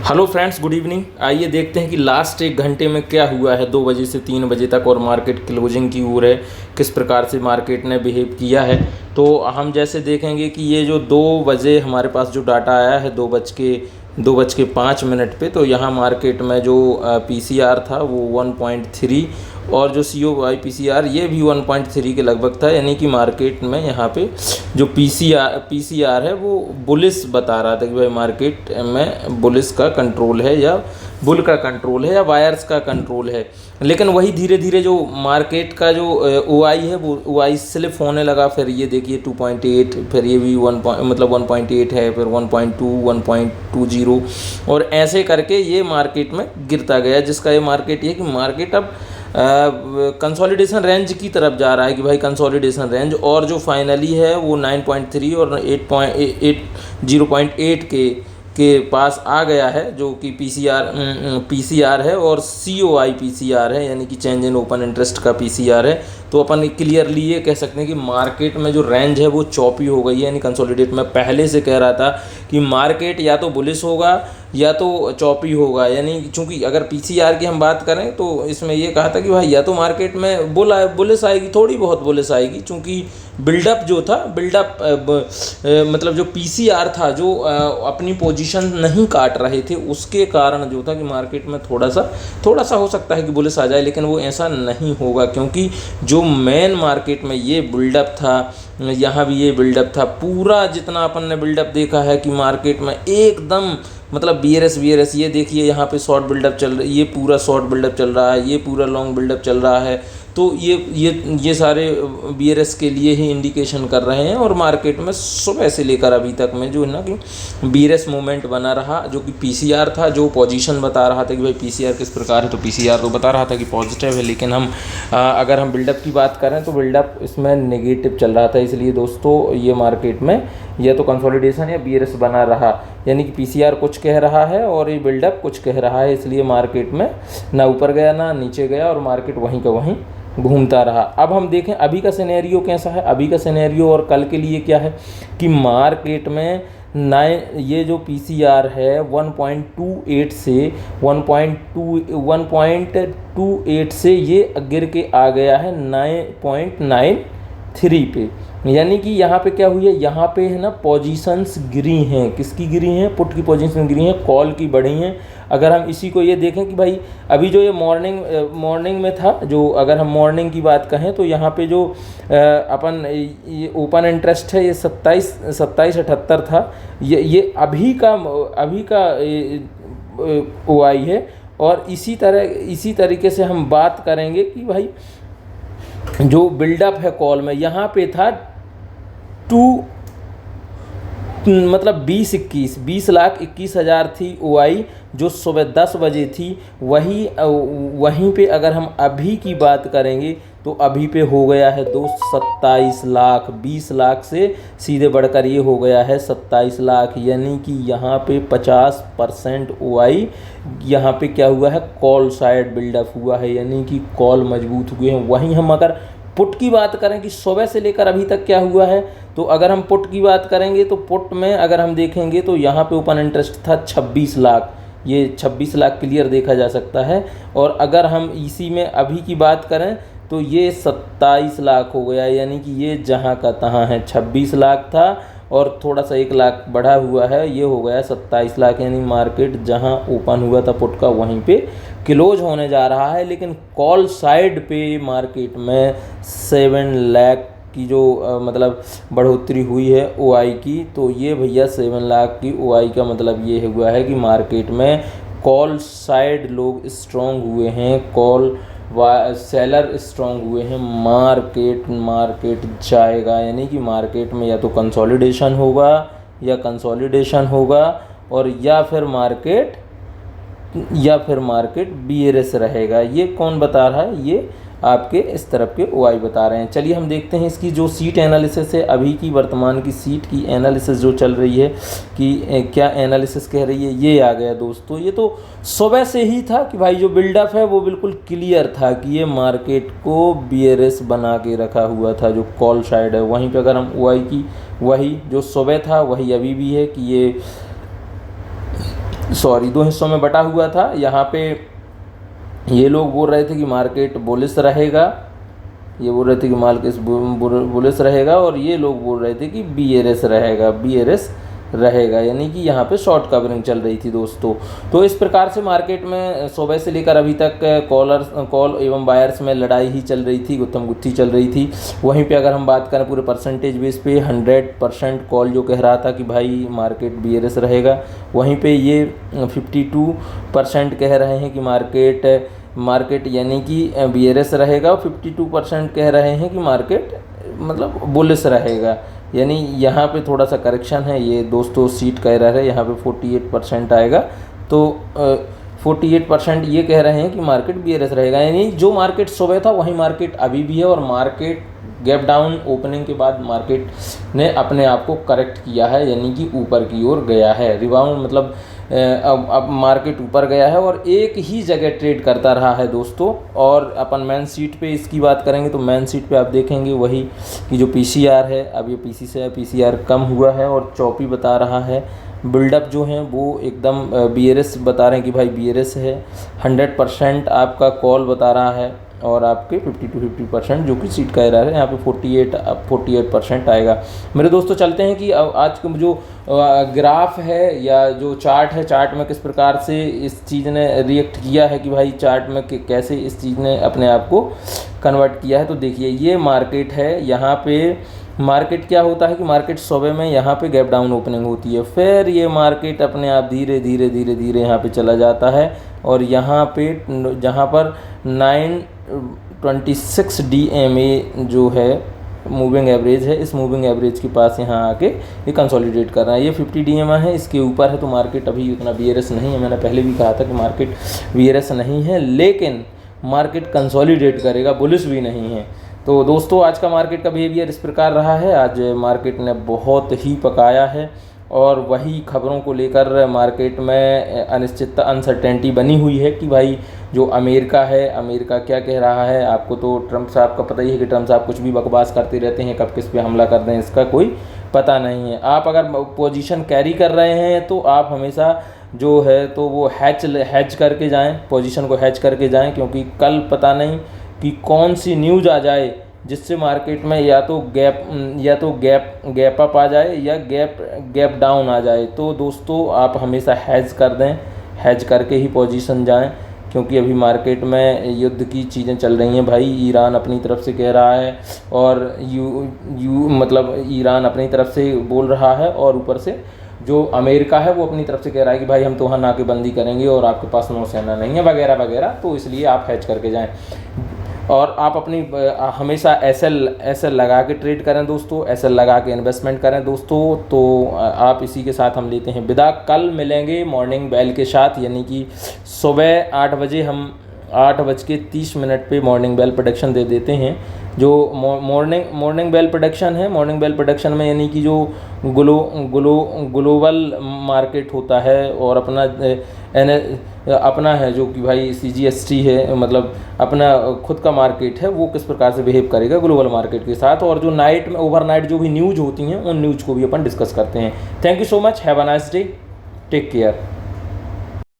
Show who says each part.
Speaker 1: Hello friends, good evening. आइए देखते हैं कि लास्ट एक घंटे में क्या हुआ है 2 बजे से 3 बजे तक और मार्केट क्लोजिंग की ओर है, किस प्रकार से मार्केट ने बिहेव किया है। तो हम जैसे देखेंगे कि ये जो 2 बजे हमारे पास जो डाटा आया है 2 बज के 5 मिनट पे, तो यहाँ मार्केट में जो पीसीआर था वो 1.3 और जो COY पीसीआर ये भी 1.3 के लगभग था। यानी कि मार्केट में यहाँ पे जो पीसीआर है वो बुलिश बता रहा था कि भाई मार्केट में बुलिश का कंट्रोल है या बुल का कंट्रोल है या वायर्स का कंट्रोल है। लेकिन वही धीरे धीरे जो मार्केट का जो OI है वो OI स्लिप होने लगा। फिर ये देखिए 2.8, फिर ये भी 1.8 है, फिर 1.2, 1.20 और ऐसे करके ये मार्केट में गिरता गया, जिसका ये मार्केट ये कि मार्केट अब कंसोलिडेशन रेंज की तरफ जा रहा है कि भाई कंसोलिडेशन रेंज, और जो फाइनली है वो 9.3 और 0.8 के पास आ गया है, जो कि पीसीआर है और COI पीसीआर है, यानी कि चेंज इन ओपन इंटरेस्ट का पीसीआर है। तो अपन क्लियरली ये कह सकते हैं कि मार्केट में जो रेंज है वो चौपी हो गई है। यानी कंसोलिडेट में पहले से कह रहा था कि मार्केट या तो बुलिश होगा या तो चौपी होगा। यानी चूंकि अगर पीसीआर की हम बात करें तो इसमें ये कहा था कि भाई या तो मार्केट में बुलिश आएगी, थोड़ी बहुत बुलिश आएगी, चूंकि बिल्डअप जो था मतलब जो पीसीआर था जो अपनी पोजीशन नहीं काट रहे थे, उसके कारण जो था कि मार्केट में थोड़ा सा हो सकता है कि बुलिश आ जाए, लेकिन वो ऐसा नहीं होगा क्योंकि जो मेन मार्केट में ये बिल्डअप था, यहाँ भी ये बिल्डअप था। पूरा जितना अपन ने बिल्डअप देखा है कि मार्केट में एकदम मतलब बीआरएस ये देखिए यहाँ पे शॉर्ट बिल्डअप चल रहा है, ये पूरा शॉर्ट बिल्डअप चल रहा है, ये पूरा लॉन्ग बिल्डअप चल रहा है। तो ये सारे बीआरएस के लिए ही इंडिकेशन कर रहे हैं। और मार्केट में सुबह से लेकर अभी तक में जो है ना कि बीआरएस मूवमेंट बना रहा, जो कि पीसीआर था जो पोजीशन बता रहा था कि भाई पीसीआर किस प्रकार है, तो पीसीआर तो बता रहा था कि पॉजिटिव है, लेकिन अगर हम बिल्डअप की बात करें तो बिल्डअप इसमें नेगेटिव चल रहा था। इसलिए दोस्तों ये मार्केट में या तो कंसोलिडेशन या बीआरएस बना रहा, यानी कि पीसीआर कुछ कह रहा है और ये बिल्डअप कुछ कह रहा है। इसलिए मार्केट में ना ऊपर गया ना नीचे गया और मार्केट वहीं का वहीं घूमता रहा। अब हम देखें अभी का सिनेरियो कैसा है। अभी का सिनेरियो और कल के लिए क्या है कि मार्केट में ये जो पीसीआर है 1.28 से 1.28 से ये गिर के आ गया है 9.93 पे। यानी कि यहाँ पे क्या हुई है, यहाँ पे है ना पोजीशंस गिरी हैं। किसकी गिरी हैं? पुट की पोजीशन गिरी हैं, कॉल की बढ़ी हैं। अगर हम इसी को ये देखें कि भाई अभी जो ये मॉर्निंग में था, जो अगर हम मॉर्निंग की बात कहें तो यहाँ पे जो अपन ये ओपन इंटरेस्ट है ये 27.78 था। ये अभी का OI है। और इसी तरीके से हम बात करेंगे कि भाई जो बिल्डअप है कॉल में यहाँ पे था 20,21,000 थी OI जो सुबह 10 बजे थी। वहीं पे अगर हम अभी की बात करेंगे तो अभी पे हो गया है 27 लाख, 20 लाख से सीधे बढ़कर ये हो गया है 27 लाख। यानी कि यहाँ पे 50% OI यहाँ पे क्या हुआ है, कॉल साइड बिल्डअप हुआ है, यानी कि कॉल मजबूत हुए हैं। वहीं हम अगर पुट की बात करें कि सुबह से लेकर अभी तक क्या हुआ है, तो अगर हम पुट की बात करेंगे तो पुट में अगर हम देखेंगे तो यहाँ पे ओपन इंटरेस्ट था 26 लाख, ये 26 लाख क्लियर देखा जा सकता है। और अगर हम इसी में अभी की बात करें तो ये 27 लाख हो गया, यानी कि ये जहाँ का तहाँ है। 26 लाख था और थोड़ा सा 1 लाख बढ़ा हुआ है, ये हो गया 27 लाख। यानी मार्केट जहाँ ओपन हुआ था पुट का वहीं पे क्लोज होने जा रहा है। लेकिन कॉल साइड पे मार्केट में 7 लाख की जो मतलब बढ़ोतरी हुई है OI की, तो ये भैया 7 लाख की OI का मतलब ये हुआ है कि मार्केट में कॉल साइड लोग स्ट्रॉन्ग हुए हैं, कॉल सेलर स्ट्रॉन्ग हुए हैं। मार्केट जाएगा, यानी कि मार्केट में या तो कंसोलिडेशन होगा और या फिर मार्केट बीआरएस रहेगा। ये कौन बता रहा है? ये आपके इस तरफ के OI बता रहे हैं। चलिए हम देखते हैं इसकी जो सीट एनालिसिस है, अभी की वर्तमान की सीट की एनालिसिस जो चल रही है कि क्या एनालिसिस कह रही है। ये आ गया दोस्तों, ये तो सुबह से ही था कि भाई जो बिल्डअप है वो बिल्कुल क्लियर था कि ये मार्केट को बीआरएस बना के रखा हुआ था, जो कॉल साइड है। वहीं पे अगर हम OI की वही जो सुबह था वही अभी भी है कि ये सॉरी, दो हिस्सों में बटा हुआ था। यहाँ पे ये लोग बोल रहे थे कि मार्केट बुलिश रहेगा, ये बोल रहे थे कि मार्केट बुलिश रहेगा, और ये लोग बोल रहे थे कि बीएरएस रहेगा, बीएरएस रहेगा, यानी कि यहाँ पे शॉर्ट कवरिंग चल रही थी दोस्तों। तो इस प्रकार से मार्केट में सुबह से लेकर अभी तक कॉल एवं बायर्स में लड़ाई ही चल रही थी, गुत्थम गुत्थी चल रही थी। वहीं पे अगर हम बात करें पूरे परसेंटेज बेस पे 100% कॉल जो कह रहा था कि भाई मार्केट बीएरएस रहेगा, वहीं पे ये 52% कह रहे हैं कि मार्केट यानी कि बीएरएस रहेगा, और 52% कह रहे हैं कि मार्केट मतलब बुलिश रहेगा। यानी यहाँ पे थोड़ा सा करेक्शन है, ये दोस्तों सीट कह रहे हैं यहाँ पे 48% आएगा, तो 48% ये कह रहे हैं कि मार्केट बीएरएस रहेगा। यानी जो मार्केट सुबह था वही मार्केट अभी भी है, और मार्केट गैप डाउन ओपनिंग के बाद मार्केट ने अपने आप को करेक्ट किया है, यानी कि ऊपर की ओर गया है। रिबाउंड मतलब अब मार्केट ऊपर गया है और एक ही जगह ट्रेड करता रहा है दोस्तों। और अपन मेन सीट पे इसकी बात करेंगे तो मेन सीट पे आप देखेंगे वही कि जो पीसीआर है, अब ये पीसी से पीसीआर कम हुआ है और चौपी बता रहा है। बिल्डअप जो है वो एकदम बीएरएस बता रहे हैं कि भाई बीएरएस है। 100% आपका कॉल बता रहा है, और आपके 50% जो कि सीट कह रहा है यहाँ पे 48% आएगा। मेरे दोस्तों चलते हैं कि आज का जो ग्राफ है या जो चार्ट है, चार्ट में किस प्रकार से इस चीज़ ने रिएक्ट किया है कि भाई चार्ट में कैसे इस चीज़ ने अपने आप को कन्वर्ट किया है। तो देखिए ये मार्केट है, यहाँ पे मार्केट क्या होता है कि मार्केट सुबह में यहाँ पे गैप डाउन ओपनिंग होती है, फिर ये मार्केट अपने आप धीरे धीरे धीरे धीरे यहाँ पे चला जाता है, और यहाँ पे जहाँ पर 926 DMA जो है मूविंग एवरेज है, इस मूविंग एवरेज के पास यहाँ आके ये कंसोलिडेट कर रहा है। ये 50 DMA है, इसके ऊपर है, तो मार्केट अभी उतना बीएरएस नहीं है। मैंने पहले भी कहा था कि मार्केट बीएरएस नहीं है, लेकिन मार्केट कंसोलिडेट करेगा, बुलिश भी नहीं है। तो दोस्तों आज का मार्केट का बिहेवियर इस प्रकार रहा है। आज मार्केट ने बहुत ही पकाया है, और वही खबरों को लेकर मार्केट में अनिश्चितता, अनसर्टेनिटी बनी हुई है कि भाई जो अमेरिका है, अमेरिका क्या कह रहा है। आपको तो ट्रंप साहब का पता ही है कि ट्रंप साहब कुछ भी बकवास करते रहते हैं, कब किस पे हमला कर दें इसका कोई पता नहीं है। आप अगर पोजीशन कैरी कर रहे हैं तो आप हमेशा जो है तो वो हैज करके जाएं, पोजीशन को हैज करके जाएं, क्योंकि कल पता नहीं कि कौन सी न्यूज़ आ जाए जिससे मार्केट में या तो गैप अप आ जाए या गैप डाउन आ जाए। तो दोस्तों आप हमेशा हैज कर दें, हैज करके ही पोजीशन जाएं, क्योंकि अभी मार्केट में युद्ध की चीज़ें चल रही हैं भाई। ईरान अपनी तरफ से कह रहा है, और मतलब ईरान अपनी तरफ से बोल रहा है, और ऊपर से जो अमेरिका है वो अपनी तरफ से कह रहा है कि भाई हम तो वहाँ नाकेबंदी करेंगे और आपके पास नौसेना नहीं है वगैरह वगैरह। तो इसलिए आप हैज करके जाएं, और आप अपनी हमेशा एसएल लगा के ट्रेड करें दोस्तों, एसएल लगा के इन्वेस्टमेंट करें दोस्तों। तो आप इसी के साथ हम लेते हैं विदा। कल मिलेंगे मॉर्निंग बेल के साथ, यानी कि सुबह 8 बजे हम 8:30 पे मॉर्निंग बेल प्रोडक्शन दे देते हैं। जो मॉर्निंग बेल प्रोडक्शन है, मॉर्निंग बेल प्रोडक्शन में यानी कि जो ग्लोबल मार्केट होता है, और अपना है जो कि भाई CGST है, मतलब अपना खुद का मार्केट है, वो किस प्रकार से बिहेव करेगा ग्लोबल मार्केट के साथ। और जो नाइट में ओवरनाइट जो भी न्यूज़ होती हैं उन न्यूज़ को भी अपन डिस्कस करते हैं। Thank you so much, have a nice day, take care.